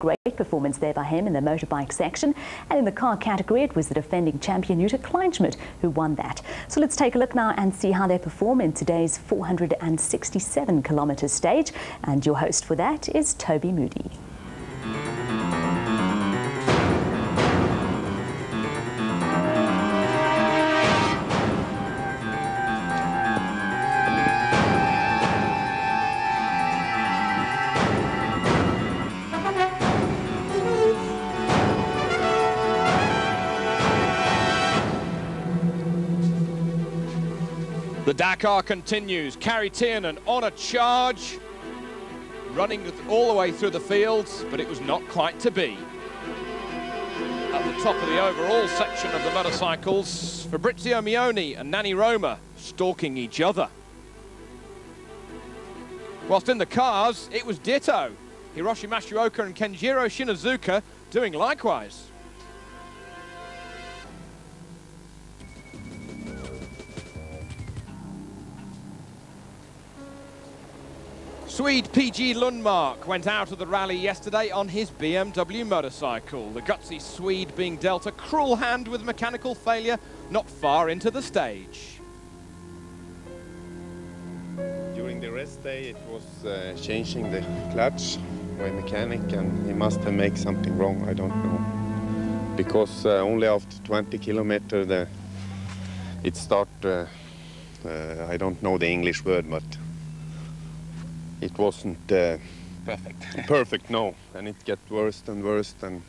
Great performance there by him in the motorbike section. And in the car category, it was the defending champion Jutta Kleinschmidt who won that. So let's take a look now and see how they perform in today's 467-kilometre stage. And your host for that is Toby Moody. The Dakar continues. Kari Tiernan on a charge, running all the way through the fields, but it was not quite to be. At the top of the overall section of the motorcycles, Fabrizio Mioni and Nani Roma stalking each other. Whilst in the cars, it was ditto. Hiroshi Masuoka and Kenjiro Shinazuka doing likewise. Swede PG Lundmark went out of the rally yesterday on his BMW motorcycle. The gutsy Swede being dealt a cruel hand with mechanical failure not far into the stage. During the rest day it was changing the clutch by mechanic, and he must have made something wrong, I don't know. Because only after 20 kilometers it started, I don't know the English word, but it wasn't perfect, no, and it got worse and worse, and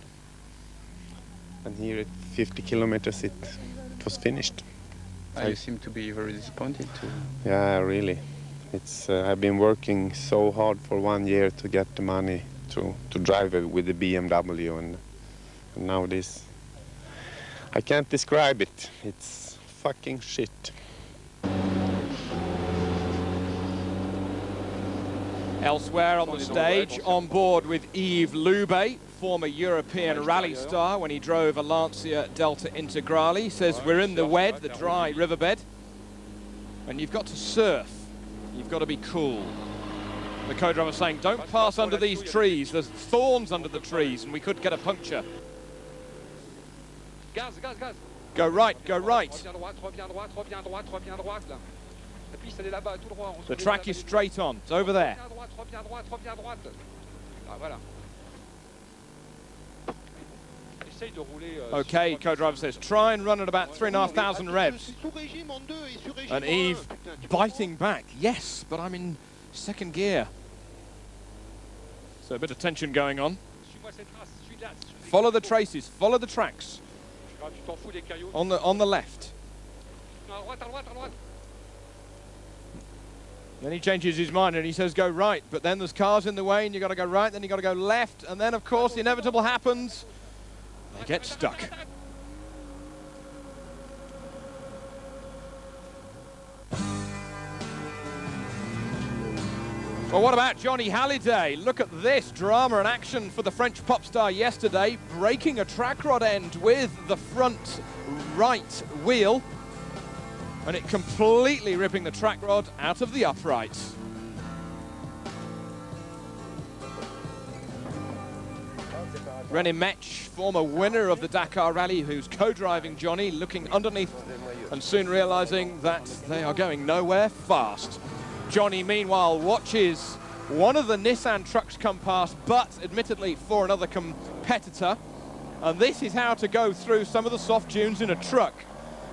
here at 50 kilometers it was finished. You seem to be very disappointed too. Yeah, really. It's I've been working so hard for 1 year to get the money to drive with the BMW, and now this. I can't describe it. It's fucking shit. Elsewhere on the stage, on board with Yves Lube, former European rally star when he drove a Lancia Delta Integrale, says we're in the WED, the dry riverbed, and you've got to surf, you've got to be cool. The co-driver saying, don't pass under these trees, there's thorns under the trees and we could get a puncture. Go right, go right. The track is straight on, it's over there. Okay, co-driver says, try and run at about 3,500 revs. And Yves biting back, yes, but I'm in second gear. So a bit of tension going on. Follow the traces, follow the tracks. On the left. Then he changes his mind and he says go right, but then there's cars in the way and you've got to go right, then you've got to go left, and then of course the inevitable happens. They get stuck. Well, what about Johnny Halliday? Look at this drama and action for the French pop star yesterday, breaking a track rod end with the front right wheel, and it completely ripping the track rod out of the uprights. René Metsch, former winner of the Dakar Rally, who's co-driving Johnny, looking underneath and soon realizing that they are going nowhere fast. Johnny, meanwhile, watches one of the Nissan trucks come past, but admittedly for another competitor. And this is how to go through some of the soft dunes in a truck.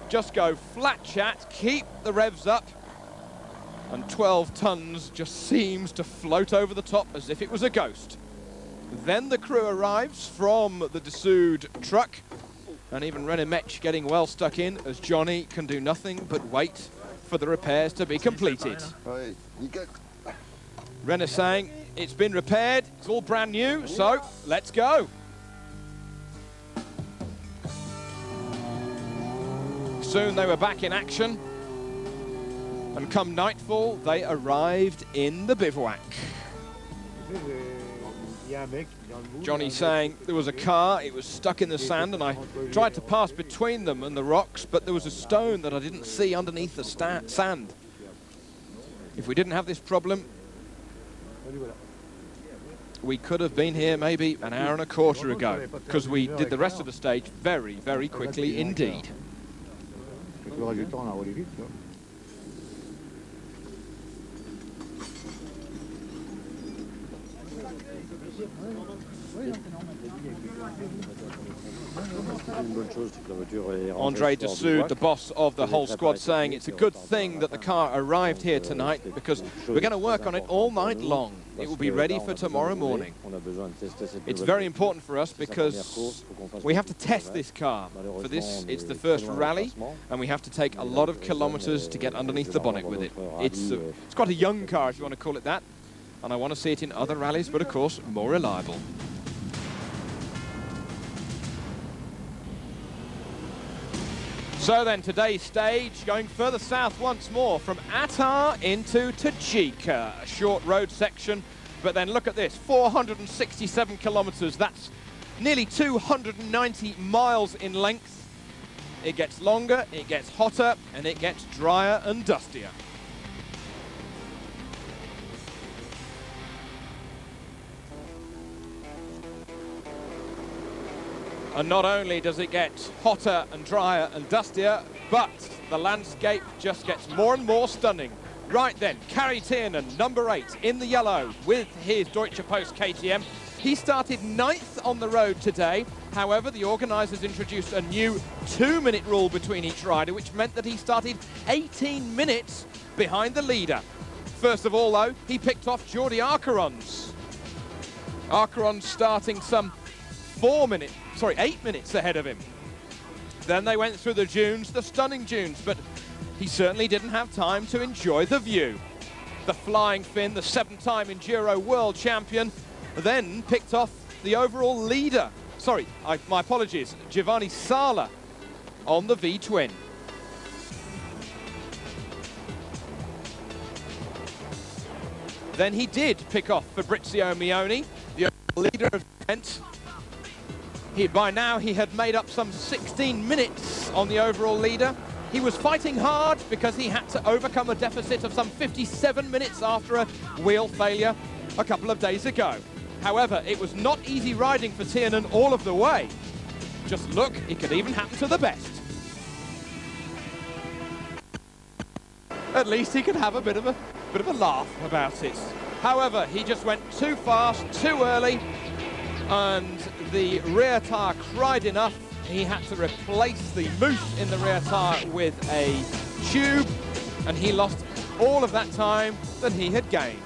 Just go flat chat, keep the revs up, and 12 tons just seems to float over the top as if it was a ghost. Then the crew arrives from the Dessoude truck, and even René Metsch getting well stuck in as Johnny can do nothing but wait for the repairs to be completed. René saying, it's been repaired, it's all brand new, so let's go. Soon they were back in action, and come nightfall, they arrived in the bivouac. Johnny saying there was a car, it was stuck in the sand, and I tried to pass between them and the rocks, but there was a stone that I didn't see underneath the sand. If we didn't have this problem, we could have been here maybe an hour and a quarter ago, because we did the rest of the stage very, very quickly indeed. Andre Dessous, the boss of the whole squad, saying it's a good thing that the car arrived here tonight, because we're going to work on it all night long. It will be ready for tomorrow morning. It's very important for us because we have to test this car. For this, it's the first rally, and we have to take a lot of kilometers to get underneath the bonnet with it. It's quite a young car, if you want to call it that, and I want to see it in other rallies, but of course, more reliable. So then, today's stage going further south once more from Attar into Tajika, a short road section, but then look at this, 467 kilometers, that's nearly 290 miles in length. It gets longer, it gets hotter, and it gets drier and dustier. And not only does it get hotter and drier and dustier, but the landscape just gets more and more stunning. Right then, Kari Tiernan, number 8, in the yellow with his Deutsche Post KTM. He started 9th on the road today. However, the organisers introduced a new 2-minute rule between each rider, which meant that he started 18 minutes behind the leader. First of all, though, he picked off Jordi Arcarons. Arcarons starting some 8 minutes ahead of him. Then they went through the dunes, the stunning dunes, but he certainly didn't have time to enjoy the view. The Flying Finn, the 7-time Enduro world champion, then picked off the overall leader. Sorry, my apologies, Giovanni Sala on the V-twin. Then he did pick off Fabrizio Mioni, the leader of the event. By now he had made up some 16 minutes on the overall leader. He was fighting hard because he had to overcome a deficit of some 57 minutes after a wheel failure a couple of days ago. However, it was not easy riding for Tiernan all of the way. Just look, it could even happen to the best. At least he could have a bit of a laugh about it. However, he just went too fast, too early, and the rear tyre cried enough. He had to replace the mousse in the rear tyre with a tube, and he lost all of that time that he had gained.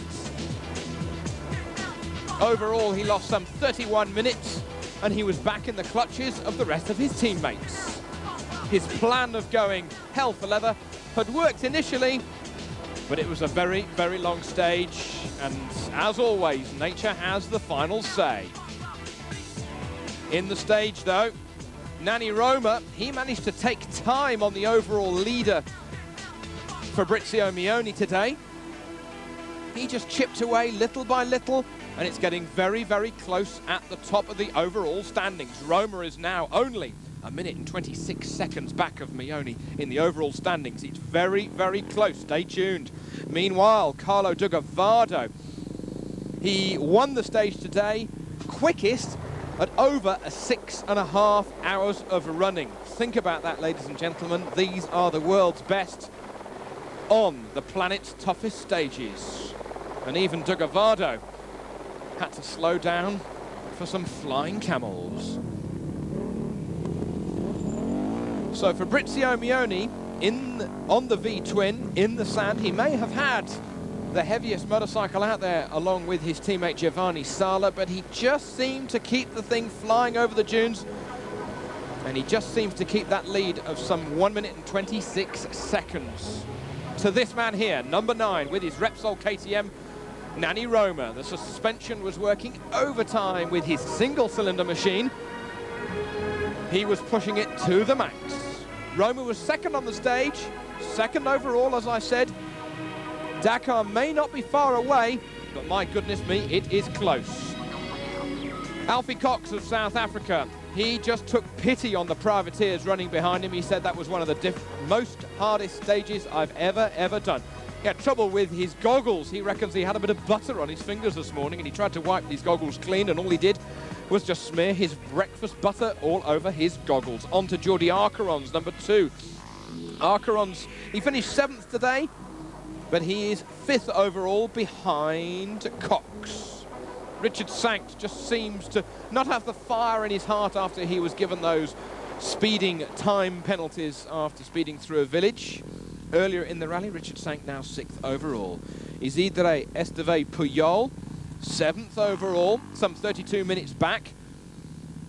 Overall, he lost some 31 minutes, and he was back in the clutches of the rest of his teammates. His plan of going hell for leather had worked initially, but it was a very, very long stage, and as always, nature has the final say. In the stage, though, Nani Roma, he managed to take time on the overall leader, Fabrizio Mioni, today. He just chipped away little by little, and it's getting very, very close at the top of the overall standings. Roma is now only 1 minute and 26 seconds back of Mioni in the overall standings. It's very, very close. Stay tuned. Meanwhile, Carlo Dugavado, he won the stage today, quickest at over 6.5 hours of running. Think about that, ladies and gentlemen. These are the world's best on the planet's toughest stages. And even Dugavado had to slow down for some flying camels. So Fabrizio Mioni on the V-twin in the sand. He may have had the heaviest motorcycle out there along with his teammate Giovanni Sala, but he just seemed to keep the thing flying over the dunes, and he just seems to keep that lead of some 1 minute and 26 seconds. To this man here, number 9, with his Repsol KTM, Nani Roma. The suspension was working overtime with his single-cylinder machine. He was pushing it to the max. Roma was second on the stage, second overall, as I said. Dakar may not be far away, but my goodness me, it is close. Alfie Cox of South Africa, he just took pity on the privateers running behind him. He said that was one of the most hardest stages I've ever done. He had trouble with his goggles. He reckons he had a bit of butter on his fingers this morning, and he tried to wipe these goggles clean, and all he did was just smear his breakfast butter all over his goggles. On to Jordi Arcarons, number 2. Arcarons, he finished 7th today, but he is 5th overall behind Cox. Richard Sankt just seems to not have the fire in his heart after he was given those speeding time penalties after speeding through a village. Earlier in the rally, Richard Sankt now 6th overall. Isidre Esteve Puyol, 7th overall, some 32 minutes back.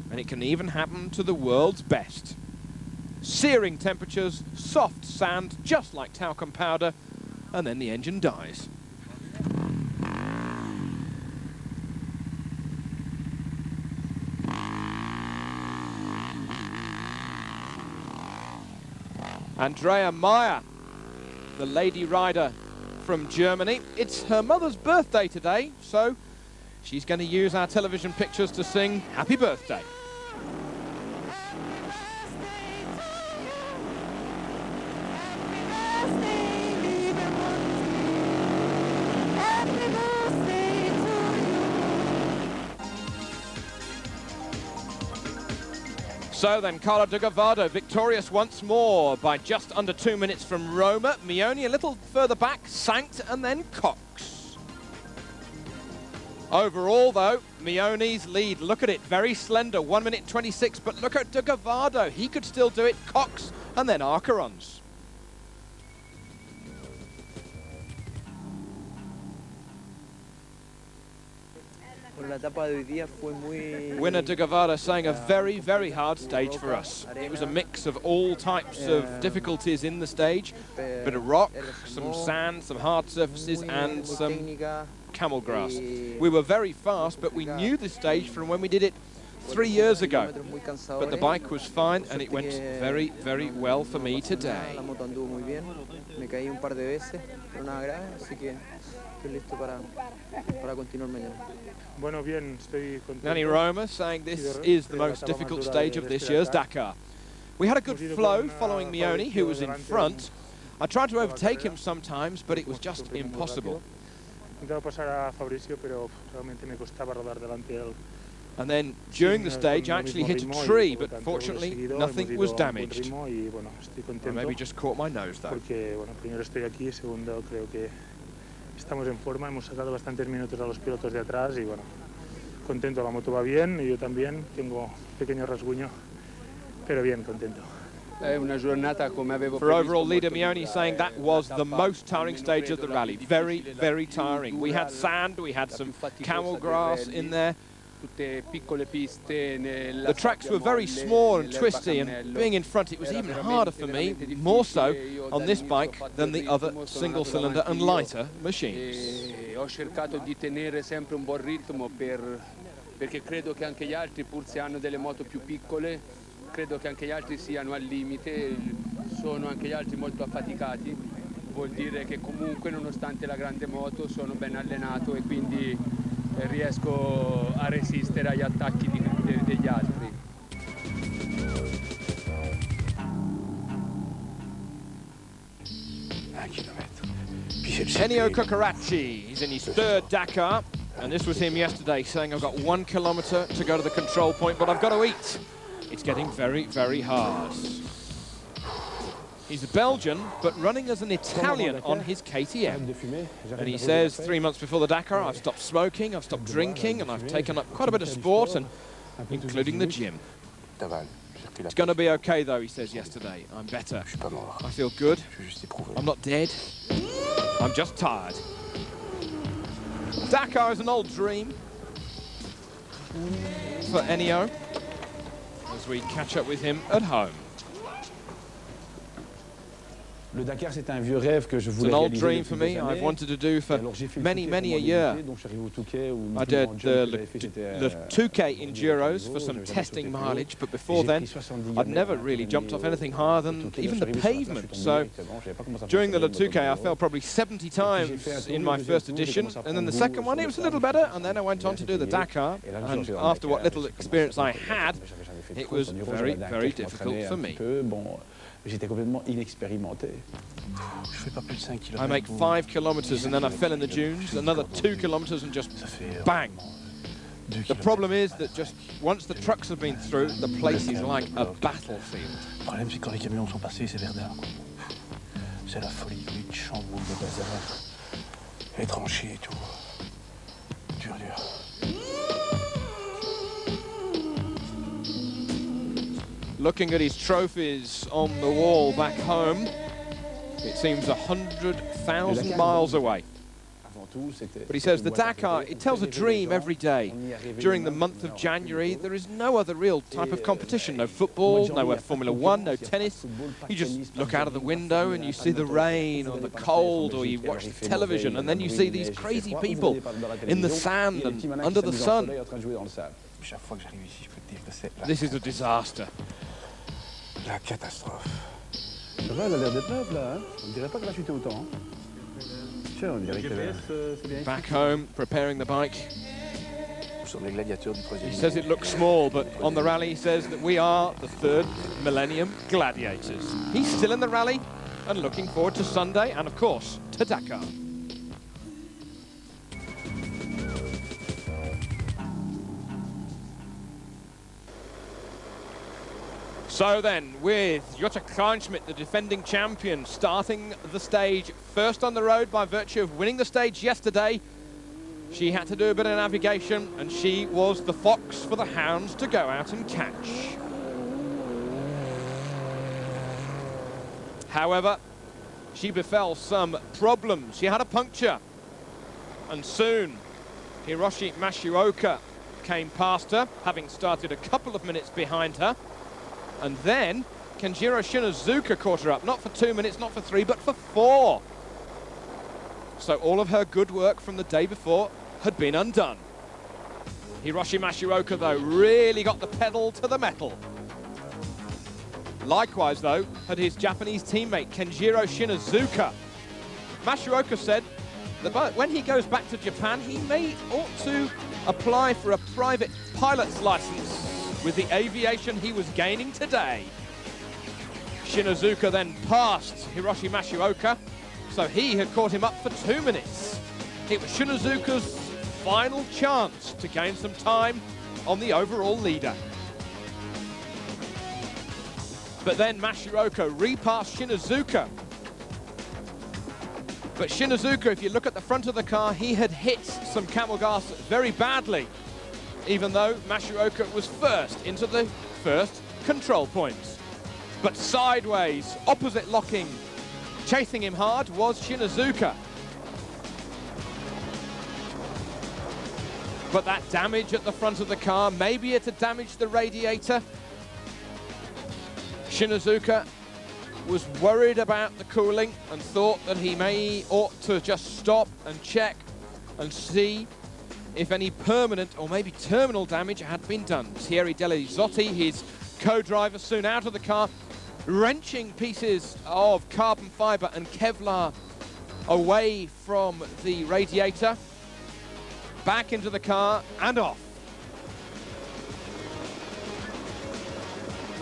And it can even happen to the world's best. Searing temperatures, soft sand, just like talcum powder, and then the engine dies. Andrea Meyer, the lady rider from Germany. It's her mother's birthday today, so she's going to use our television pictures to sing happy birthday. So then, Carlo Di Gavado victorious once more by just under 2 minutes from Roma. Mioni a little further back, Sankt, and then Cox. Overall, though, Mioni's lead, look at it, very slender, 1 minute 26, but look at Di Gavado, he could still do it, Cox, and then Arcarons. Winner Di Gavado saying a very, very hard stage for us. It was a mix of all types of difficulties in the stage. Bit of rock, some sand, some hard surfaces, and some camel grass. We were very fast, but we knew the stage from when we did it 3 years ago. But the bike was fine, and it went very, very well for me today. Nani Roma saying this is the most difficult stage of this year's Dakar. We had a good flow following Mioni, who was in front. I tried to overtake him sometimes, but it was just impossible. And then during the stage I actually hit a tree, but fortunately nothing was damaged. I maybe just caught my nose though. Estamos en forma, hemos sacado bastantes minutos a los pilotos de atrás y bueno, contento, la moto va bien y yo también tengo un pequeño rasguño, pero bien, contento. For overall leader Mioni saying that was the most tiring stage of the rally, very, very tiring. We had sand, we had some camel grass in there. The tracks were very small and twisty, and being in front it was even harder for me, more so on this bike than the other single-cylinder and lighter machines. Ho cercato di tenere sempre un buon ritmo perché credo che anche gli altri, pur se hanno delle moto più piccole, credo che anche gli altri siano al limite, sono anche gli altri molto affaticati. Vuol dire che comunque, nonostante la grande moto, sono ben allenato e quindi riesco a resistere agli attacchi degli altri. Ennio Cucuracci, he's in his 3rd Dakar, and this was him yesterday saying I've got 1 kilometre to go to the control point, but I've got to eat. It's getting very, very hard. He's a Belgian, but running as an Italian on his KTM. And he says 3 months before the Dakar, I've stopped smoking, I've stopped drinking, and I've taken up quite a bit of sport, and including the gym. It's going to be okay, though, he says yesterday. I'm better. I feel good. I'm not dead. I'm just tired. Dakar is an old dream for Ennio as we catch up with him at home. Le Dakar, c'est un vieux rêve que je voulais réaliser. It's an old dream for me. I've wanted to do for many, many a year. I did the Touquet Enduros for some testing mileage, but before then, I'd never really jumped off anything higher than even the pavement. So during the Touquet, I fell probably 70 times in my first edition, and then the second one, it was a little better, and then I went on to do the Dakar, and after what little experience I had, it was very, very difficult for me. J'étais complètement inexpérimenté. Je fais pas plus de 5 kilomètres. I make 5 kilometers and then I fell in the dunes, another 2 kilometers and just bang. The problem is that just once the trucks have been through, the place is like a battlefield. Le problème, c'est quand les camions sont passés, c'est Verdun. C'est la folie, ils chamboulent le bazar. Les tranchées et tout. Dur, dur. Looking at his trophies on the wall back home, it seems 100,000 miles away. But he says the Dakar, it tells a dream every day. During the month of January, there is no other real type of competition. No football, no Formula One, no tennis. You just look out of the window and you see the rain or the cold, or you watch the television and then you see these crazy people in the sand and under the sun. This is a disaster. La catastrophe. Ça va, elle a l'air d'être neuve là, hein? On dirait pas que là chuté autant. Hein? Tiens, on dirait que back home, preparing the bike. He says it looks small, but on the rally he says that we are the 3rd millennium gladiators. He's still in the rally and looking forward to Sunday and, of course, to Dakar. So then, with Jutta Kleinschmidt, the defending champion, starting the stage first on the road by virtue of winning the stage yesterday, she had to do a bit of navigation, and she was the fox for the hounds to go out and catch. However, she befell some problems. She had a puncture, and soon Hiroshi Mashioka came past her, having started a couple of minutes behind her. And then Kenjiro Shinazuka caught her up, not for 2 minutes, not for 3, but for 4. So all of her good work from the day before had been undone. Hiroshi Mashioka, though, really got the pedal to the metal. Likewise, though, had his Japanese teammate Kenjiro Shinazuka. Mashioka said that when he goes back to Japan, he ought to apply for a private pilot's license with the aviation he was gaining today. Shinazuka then passed Hiroshi Mashioka, so he had caught him up for 2 minutes. It was Shinazuka's final chance to gain some time on the overall leader. But then Mashioka repassed Shinazuka. But Shinazuka, if you look at the front of the car, he had hit some camel gas very badly, even though Mashioka was first into the first control points. But sideways, opposite locking, chasing him hard was Shinazuka. But that damage at the front of the car, maybe it had damaged the radiator. Shinazuka was worried about the cooling and thought that he ought to just stop and check and see if any permanent or maybe terminal damage had been done. Thierry Delizotti, his co-driver, soon out of the car, wrenching pieces of carbon fibre and Kevlar away from the radiator, back into the car and off.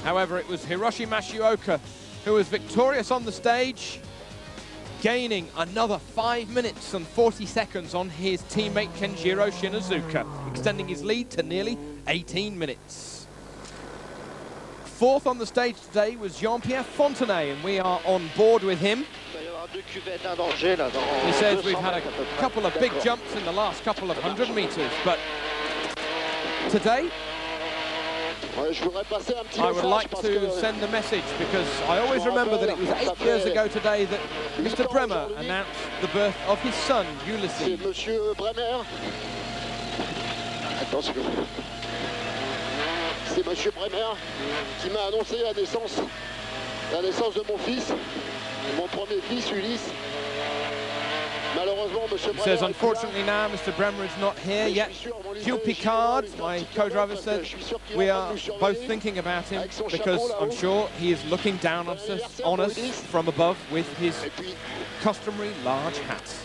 However, it was Hiroshi Mashioka who was victorious on the stage, gaining another 5 minutes and 40 seconds on his teammate Kenjiro Shinazuka, extending his lead to nearly 18 minutes. 4th on the stage today was Jean-Pierre Fontenay, and we are on board with him. He says we've had a couple of big jumps in the last couple of 100 meters, but today I would like to send a message, because I always remember that it was 8 years ago today that Mr. Bremer announced the birth of his son, Ulysses. Monsieur Bremer. Attention. C'est Monsieur Bremer qui m'a annoncé la naissance de mon fils, mon premier fils, Ulysse. He says, unfortunately now, Mr. Bremer is not here yet. Gilles Picard, my co-driver, said we are both thinking about him, because I'm sure he is looking down on us from above with his customary large hat.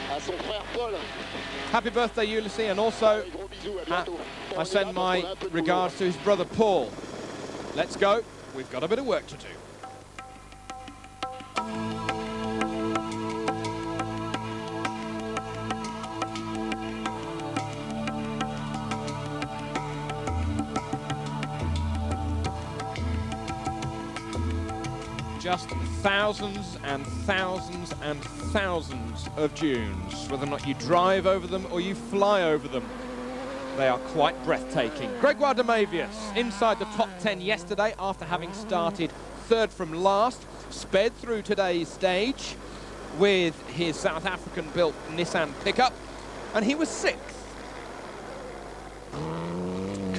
à son frère Paul. Happy birthday, Ulysses, and also Gros bisous, à bientôt. I send my regards to his brother Paul. Let's go. We've got a bit of work to do. Just thousands and thousands and thousands of dunes. Whether or not you drive over them or you fly over them, they are quite breathtaking. Gregoire de Maevius inside the top 10 yesterday after having started third from last, sped through today's stage with his South African-built Nissan pickup, and he was sixth.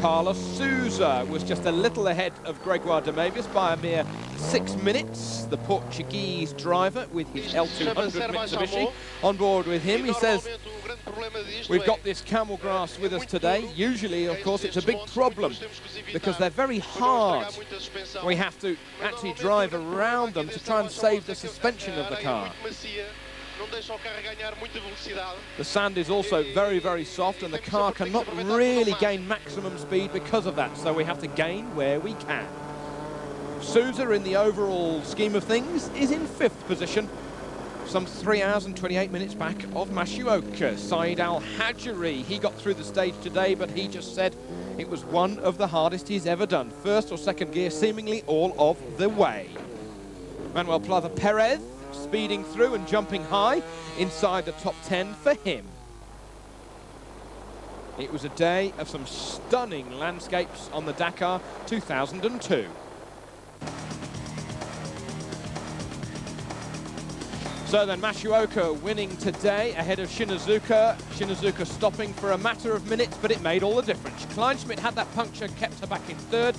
Carlos Sousa was just a little ahead of Gregoire de Maevius by a mere 6 minutes. The Portuguese driver with his L200 Mitsubishi on board with him. He says, we've got this camel grass with us today. Usually, of course, it's a big problem because they're very hard. We have to actually drive around them to try and save the suspension of the car. The sand is also very, very soft, and the car cannot really gain maximum speed because of that, so we have to gain where we can. Sousa, in the overall scheme of things, is in 5th position, some 3 hours and 28 minutes back of Mashioka. Saeed Al-Hajjari, he got through the stage today, but he just said it was one of the hardest he's ever done. First or second gear, seemingly all of the way. Manuel Plaza Perez, speeding through and jumping high inside the top 10 for him. It was a day of some stunning landscapes on the Dakar 2002. So then Mashioka winning today ahead of Shinazuka. Shinazuka stopping for a matter of minutes, but it made all the difference. Kleinschmidt had that puncture, kept her back in 3rd.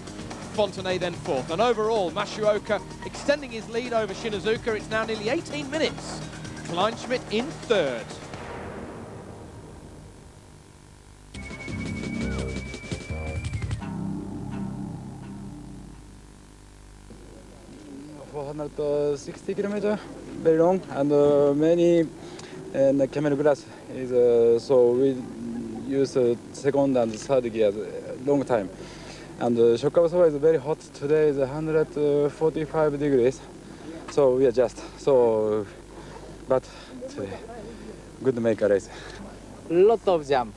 Fontenay then 4th, and overall Mashioka extending his lead over Shinazuka. It's now nearly 18 minutes. Kleinschmidt in 3rd. $460 kilometers, very long, and many and camel glass is so we use second and third gears long time. And shock absorber is very hot. Today is 145 degrees, so we adjust. So, but today, good to make a race. Lot of jump,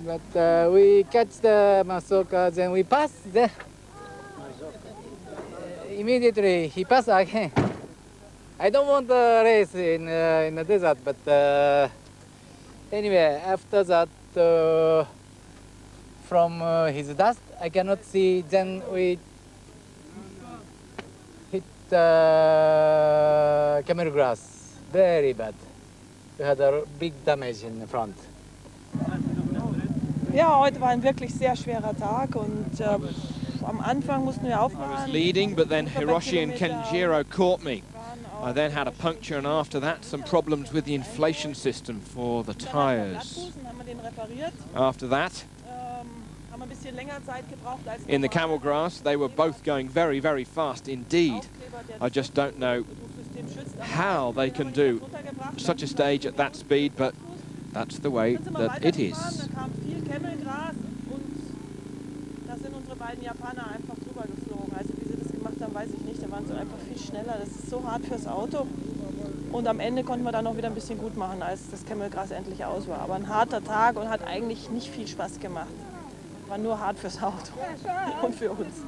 but we catch the Masoka, then we pass. Then immediately he passed again. I don't want to race in the desert, but anyway, after that. From his dust, I cannot see. Then we hit camel grass, very bad. We had a big damage in the front. Ja, heute war ein wirklich sehr schwerer Tag und am Anfang mussten wir aufmachen. I was leading, but then Hiroshi and Kenjiro caught me. I then had a puncture, and after that, some problems with the inflation system for the tyres. After that, in the camel grass, they were both going very, very fast indeed. I just don't know how they can do such a stage at that speed, but that's the way that it is. Das ist so hart fürs Auto. Und am Ende konnten wir dann noch wieder ein bisschen gut machen, als das Camelgras endlich aus war. Aber ein harter Tag und hat eigentlich nicht viel Spaß gemacht. War nur hart fürs Auto und für uns.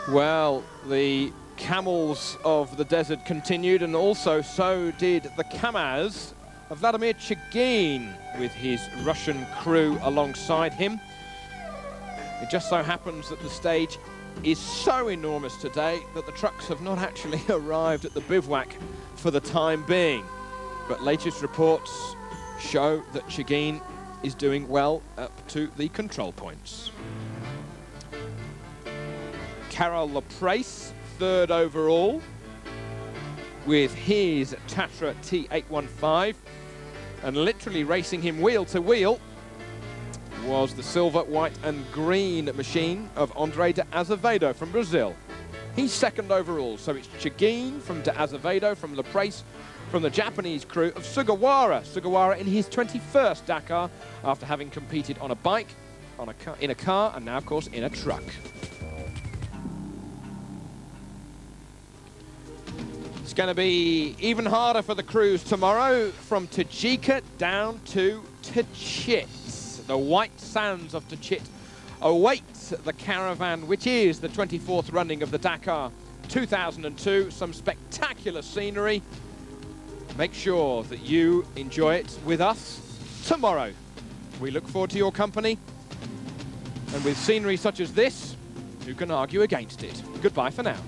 Well, the camels of the desert continued, and also so did the Kamaz. Vladimir Chagin with his Russian crew alongside him. It just so happens that the stage is so enormous today that the trucks have not actually arrived at the bivouac for the time being. But latest reports show that Chagin is doing well up to the control points. Carol Laprace, 3rd overall, with his Tatra T815, and literally racing him wheel to wheel was the silver, white and green machine of Andre de Azevedo from Brazil. He's second overall, so it's Chagin from de Azevedo from La Prace, from the Japanese crew of Sugawara. Sugawara in his 21st Dakar after having competed on a bike, in a car, and now, of course, in a truck. It's going to be even harder for the crews tomorrow from Tajika down to Tchit. The white sands of Tchit await the caravan, which is the 24th running of the Dakar 2002. Some spectacular scenery. Make sure that you enjoy it with us tomorrow. We look forward to your company. And with scenery such as this, who can argue against it? Goodbye for now.